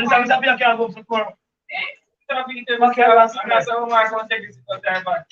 sabi yang kaya go for. Tapi itu masalah sama konteks itu apa?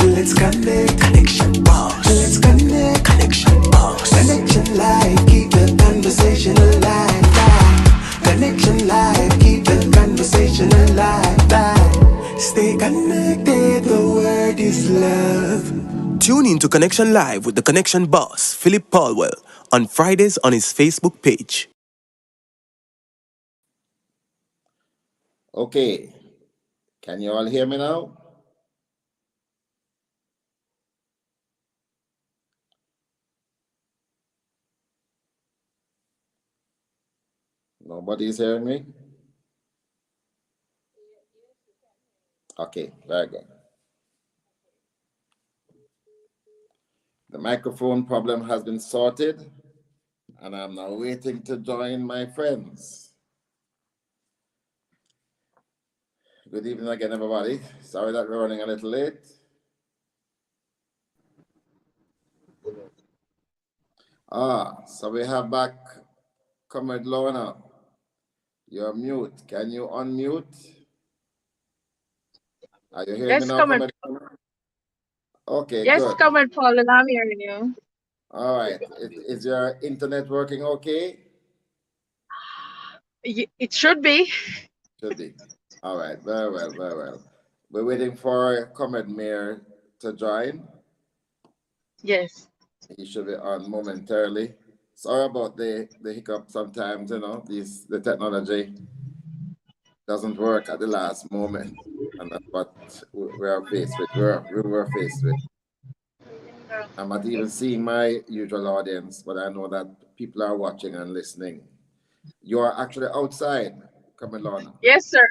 Let's connect, connection boss. Let's connect, connection boss. Connection live, keep the conversation alive. Connection live, keep the conversation alive. Stay connected, the word is love. Tune in to Connection Live with the Connection Boss, Philip Paulwell, on Fridays on his Facebook page. Okay, can you all hear me now? Nobody's hearing me? Okay, very good. The microphone problem has been sorted, and I'm now waiting to join my friends. Good evening again, everybody. Sorry that we're running a little late. So we have back Comrade Lorna. You're mute. Can you unmute? Are you hearing me now, Comrade Lorna? Okay, yes, good. Comrade Paul, I'm hearing you. All right. Is your internet working okay? It should be. Should be. All right. Very well, very well. We're waiting for Comrade Mayor to join. Yes. He should be on momentarily. Sorry about the hiccup sometimes, you know, the technology doesn't work at the last moment. And that's what we are faced with. We were faced with. I'm not even seeing my usual audience, but I know that people are watching and listening. You are actually outside, Camilona. Yes, sir.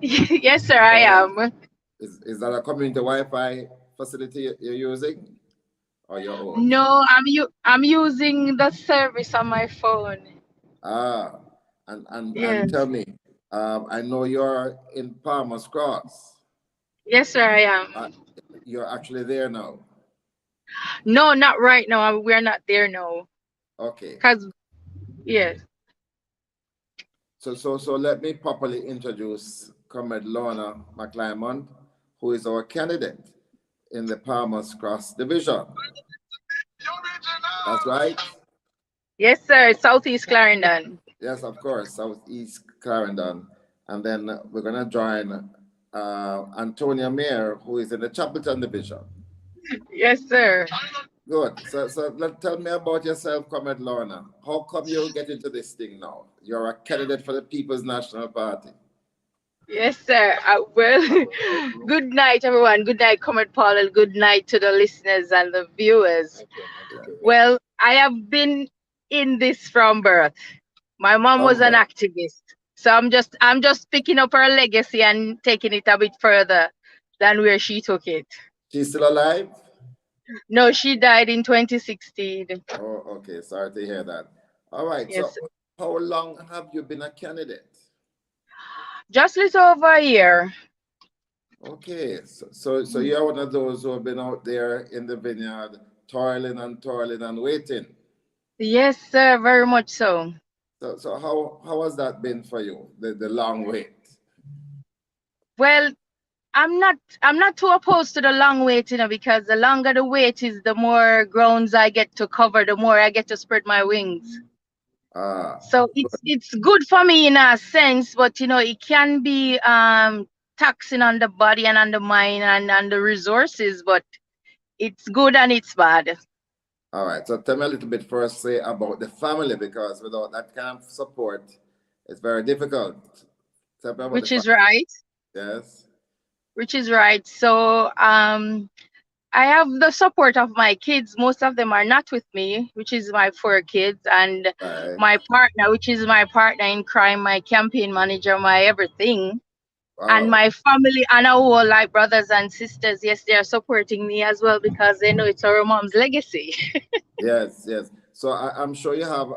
Yes, sir, I am. Is that a community Wi-Fi facility you're using? Or your own? No, I'm using the service on my phone. And Yes. tell me, I know you're in Palmer's Cross. Yes, sir, I am. You're actually there now? No, not right now. We're not there now. Okay. Yes. So let me properly introduce Comrade Lorna McClymont, who is our candidate in the Palmer's Cross division. That's right? Yes, sir. Southeast Clarendon. Yes, of course, Southeast Clarendon. And then we're going to join Antonia Mayer, who is in the Chapelton division. Yes, sir. Good. So tell me about yourself, Comrade Lorna. How come you get into this thing now? You're a candidate for the People's National Party. Yes, sir. Well, good night, everyone. Good night, Comrade Paul, and good night to the listeners and the viewers. Well, I have been in this from birth. My mom was an activist, so I'm just picking up her legacy and taking it a bit further. than where she took it. She's still alive? No, she died in 2016. Oh, okay. Sorry to hear that. All right. So, Yes, how long have you been a candidate? just a little over a year. Okay. So you're one of those who have been out there in the vineyard, toiling and waiting. Yes, sir, very much so. So how has that been for you? The long wait. Well, I'm not too opposed to the long wait, because the longer the wait is, the more grounds I get to cover, the more I get to spread my wings. Ah, So it's good for me in a sense, but it can be taxing on the body and on the mind and on the resources, but it's good and it's bad. all right. So tell me a little bit first, say about the family, because without that kind of support, it's very difficult. Tell me about the Which is family. right. Yes. Which is right. So I have the support of my kids. Most of them are not with me, which is my 4 kids, and Right. my partner, which is my partner in crime, my campaign manager, my everything, and Wow. my family and our like brothers and sisters. Yes, they are supporting me as well because they know it's our mom's legacy. Yes, yes. So I'm sure you have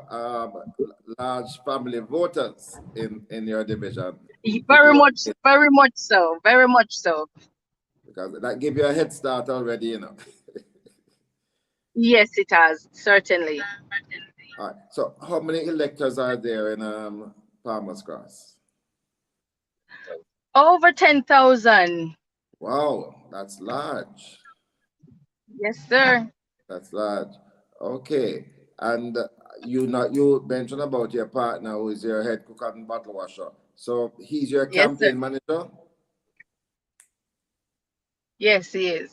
large family voters in your division. People Very who, much, very much so, very much so. because that give you a head start already, Yes, it has, certainly. All right. So how many electors are there in Palmer's Cross? Over 10,000. Wow, that's large. Yes, sir. That's large. Okay. And you mentioned about your partner who is your head cook and bottle washer. So he's your Yes, sir. campaign manager? Yes, he is.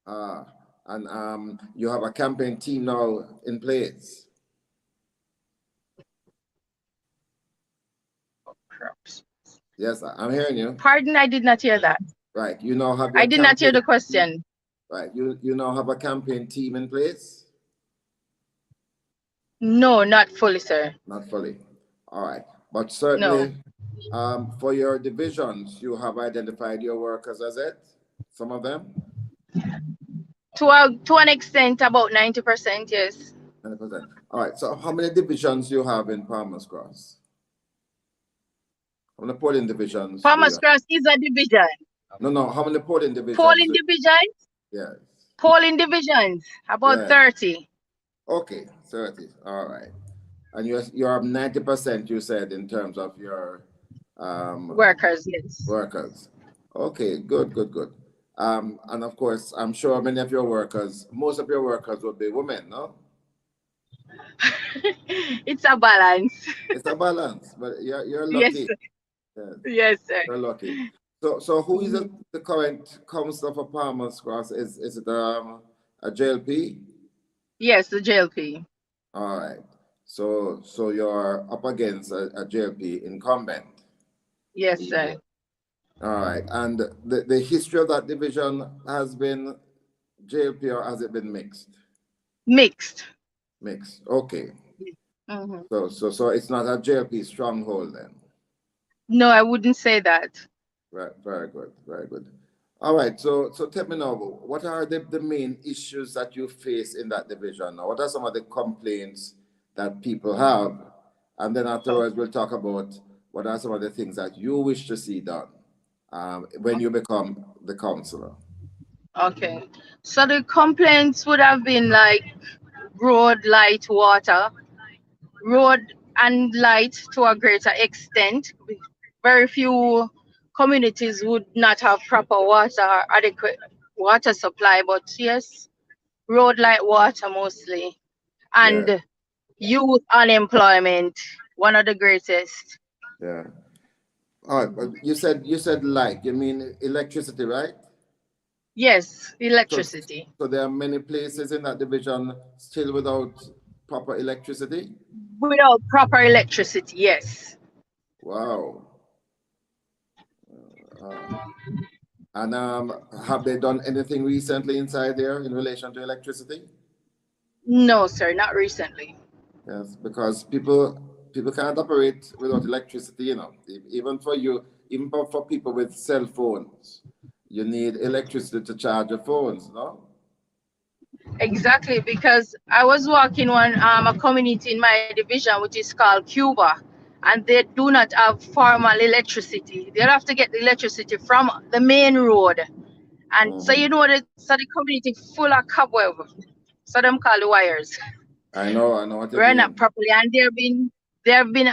And you have a campaign team now in place. Yes, I'm hearing you. Pardon, I did not hear that. Right. You now have I your did not hear campaign. the question. Right. You now have a campaign team in place? No, not fully, sir. Not fully. All right. But No. certainly for your divisions, you have identified your workers as it? Some of them? To an extent, about 90%, yes. 100%. All right. So how many divisions you have in Palmer's Cross? How many polling divisions do you Farmers have? Cross is a division. No. How many polling divisions? Polling divisions? Yes. Polling divisions, about Yeah. 30. Okay, 30. All right. And you're 90%, you said, in terms of your Workers, yes. workers. Okay, good. And of course, I'm sure many of your workers, most of your workers will be women, no? It's a balance. It's a balance, but you're Yes, lucky. sir. Yes, Yes, sir. you're lucky. So who is the current councillor for Palmer's Cross? Is it a JLP? Yes, the JLP. All right. So you're up against a JLP incumbent. Yes, sir. All right. And the history of that division has been JLP, or has it been mixed? Mixed. Mixed. Okay. Mhm. So it's not a JLP stronghold then. No, I wouldn't say that. Right. Very good. Very good. All right. So tell me now, what are the main issues that you face in that division now? What are some of the complaints that people have? And then afterwards, we'll talk about what are some of the things that you wish to see done when you become the councillor. Okay. So the complaints would have been like road, light, water. Road and light to a greater extent. Very few communities would not have proper water or adequate water supply, but yes, road, light, water mostly. Yeah. And youth unemployment, one of the greatest. Yeah. All right. But you said light. You mean electricity, right? Yes, So, electricity. so there are many places in that division still without proper electricity. Without proper electricity, yes. Wow. And have they done anything recently inside there in relation to electricity? No, sir, not recently. Yes, because people can't operate without electricity, Even for you, even for people with cell phones, you need electricity to charge your phones, no? Exactly, because I was working on a community in my division which is called Cuba, and they do not have formal electricity. They have to get the electricity from the main road, and so Mhm. you know that so the community full of cobweb, so them call the wires I know what you run up mean. properly, and they've been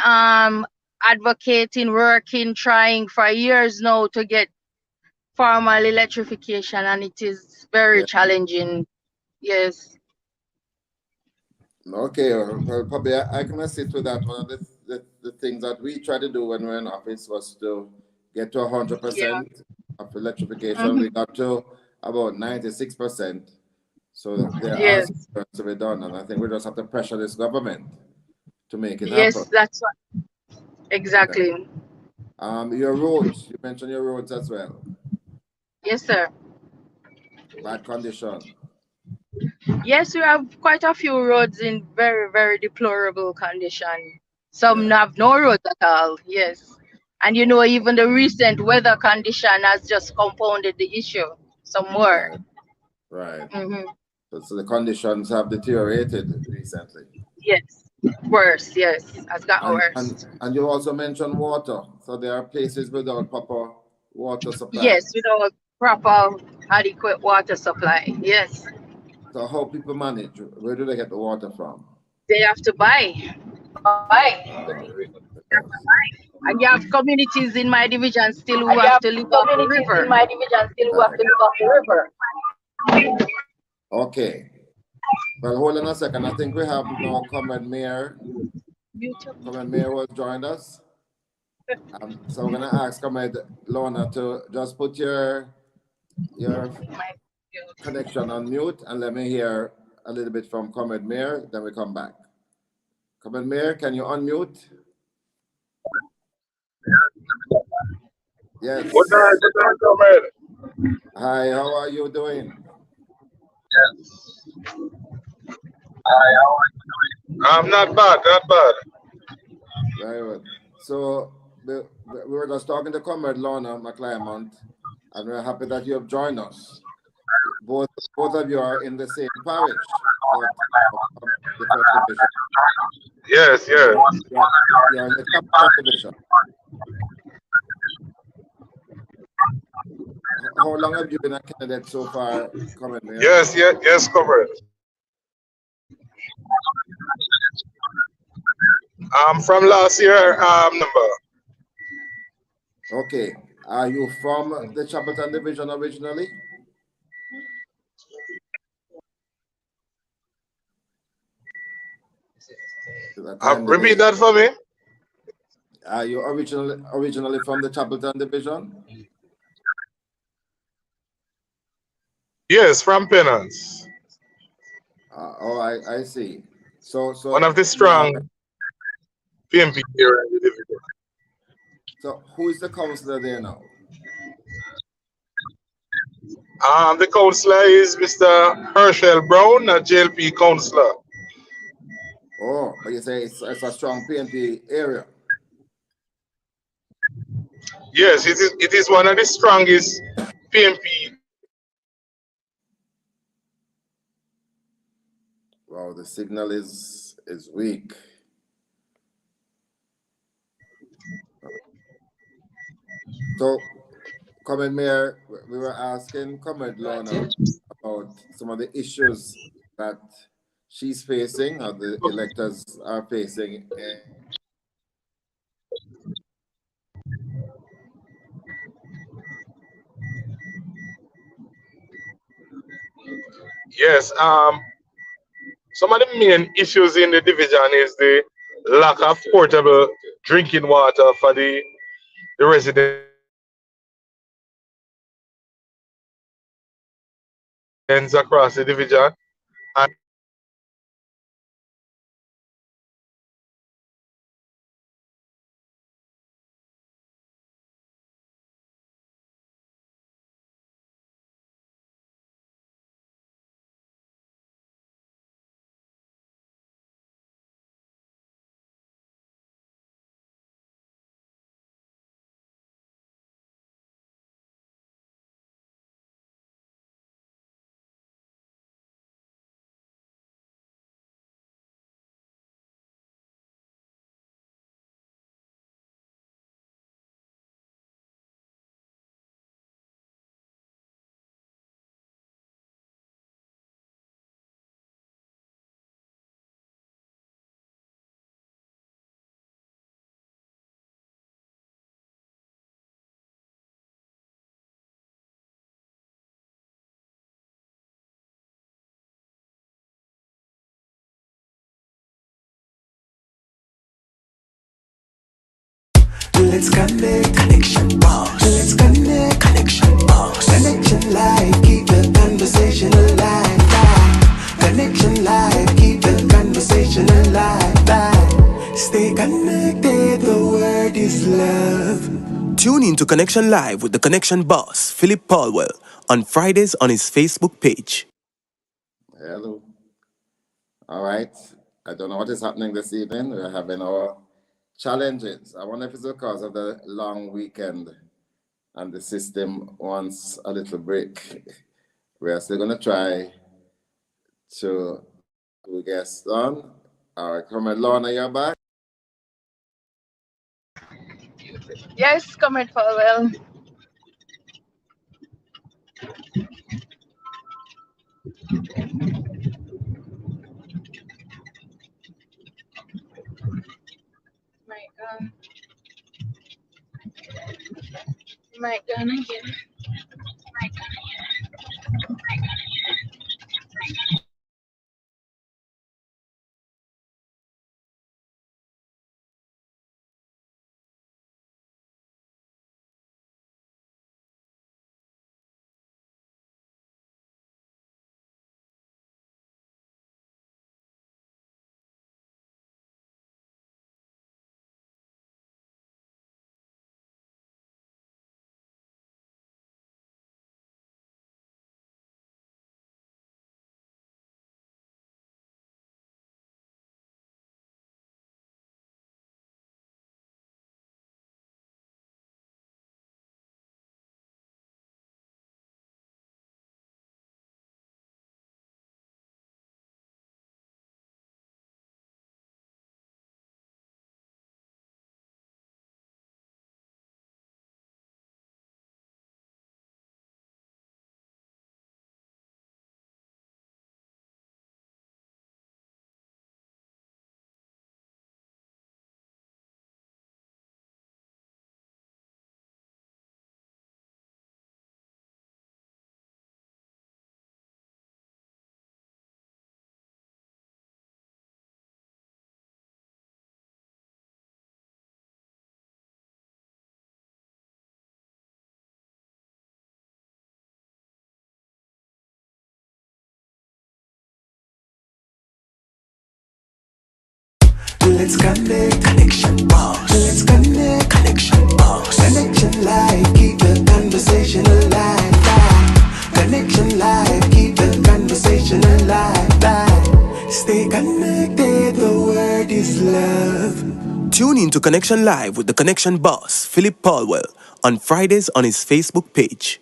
advocating, working, trying for years now to get formal electrification, and it is very Yeah. challenging. Yes. Okay, well, probably I can assist with that. One of the things that we try to do when we're in office was to get to Yeah. 100% of electrification. We Mhm. got to about 96%. So there are some Yes. work to be done, and I think we just have to pressure this government to make it happen. Yes, that's what, Yeah. exactly. Your roads, you mentioned your roads as well. Yes, sir. Bad condition. Yes, we have quite a few roads in very, very deplorable condition. Some Yeah. have no roads at all. Yes. And you know, even the recent weather condition has just compounded the issue some more. Right. Right. Hmm. So the conditions have deteriorated recently. Yes. Worse. Yes. Has gotten worse. And you also mentioned water. So there are places without proper water Yes, supplies. without proper adequate water supply. Yes. So how people manage? Where do they get the water from? They have to buy. Uh, And you have communities in my division still who And you have have to live off the communities in river. my division still who yeah. have to live off the river. Okay. Well, hold on a second. I think we have now Comrade Mayor. Comrade Mayor will join us. So we're gonna ask Comrade Lorna to just put your connection on mute and let me hear a little bit from Comrade Mayor. Then we come back. Comrade Mayor, can you unmute? Yes. Good night, comrade. Hi, how are you doing? I'm not bad, not bad. Very good. So we were just talking to Comrade Lorna McClymont, and we're happy that you have joined us. Both of you are in the same parish, but from different division. Yes, yes. You're in the capital division. How long have you been a candidate so far, Comrade Mayor? Yes, yes, yes, comrade. From last year, number. Okay. Are you from the Chapelton division originally? The time Repeat delay. that for me. Are you originally from the Chapelton division? Yes, from Penance. Oh, I see. So One of the you are. strong PMP here in the division. So who is the counselor there now? The counselor is Mr. Herschel Brown, a JLP counselor. Oh, but you say it's a strong PNP area. Yes, it is one of the strongest PMP. Wow, the signal is weak. So, Comrade Mayor, we were asking Comrade Lorna about some of the issues that she's facing or the electors are facing. Yes, some of the main issues in the division is the lack of portable drinking water for the residents across the division. And Let's connect, connection box. Let's connect, connection box. Connection live, keep the conversation alive. Connection live, keep the conversation alive. Stay connected, the word is love. Tune in to Connection Live with the Connection boss, Philip Paulwell, on Fridays on his Facebook page. Hello. All right. I don't know what is happening this evening. We're having our challenges. I wonder if it's because of the long weekend and the system wants a little break. We are still going to try to get our two guests on. All right, come on, Lorna, you're back. Yes, Comrade Powell. My my gun again. Let's connect, connection box. Let's connect, connection box. Connection live, keep the conversation alive. Connection live, keep the conversation alive. Stay connected, the word is love. Tune in to Connection Live with the Connection boss, Philip Paulwell, on Fridays on his Facebook page.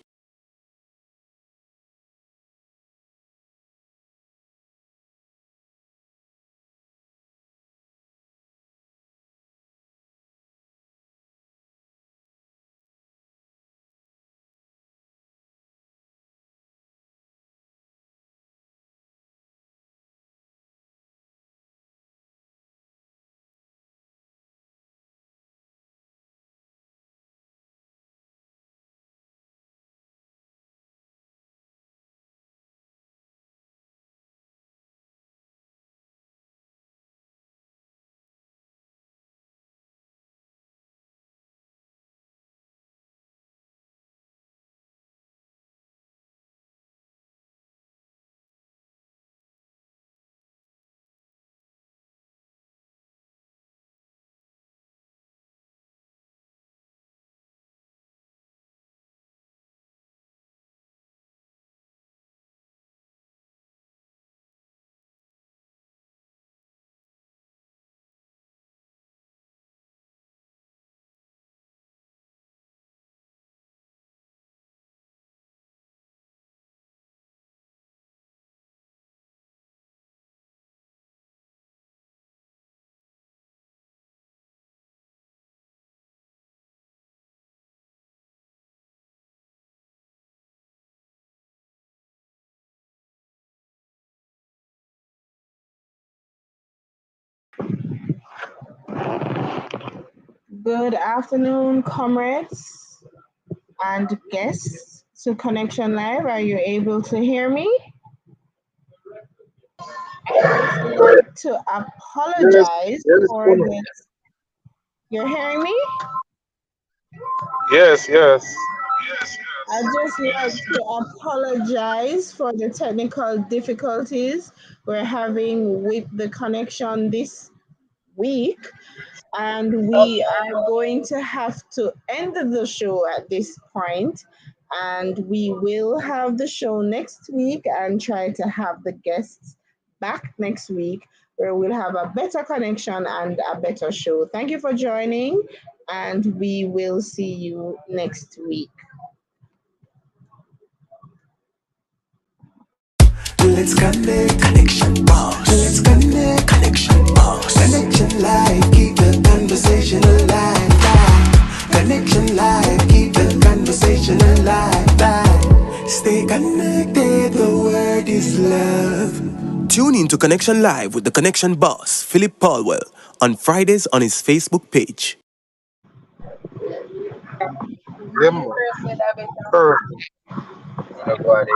Good afternoon, comrades and guests to Connection Live. Are you able to hear me? I'd like to Yes, apologize yes, for Uno. this. You're hearing me? Yes, yes. I'd just like to apologize for the technical difficulties we're having with the connection this week. And we are going to have to end the show at this point. And we will have the show next week and try to have the guests back next week where we'll have a better connection and a better show. Thank you for joining, and we will see you next week. Let's connect, connection box. Let's connect, connection box. Connection live, keep the conversation alive. Connection live, keep the conversation alive. Stay connected, the word is love. Tune in to Connection Live with the Connection boss, Philip Paulwell, on Fridays on his Facebook page. Yeah, man. Perfect. Wanna go ahead.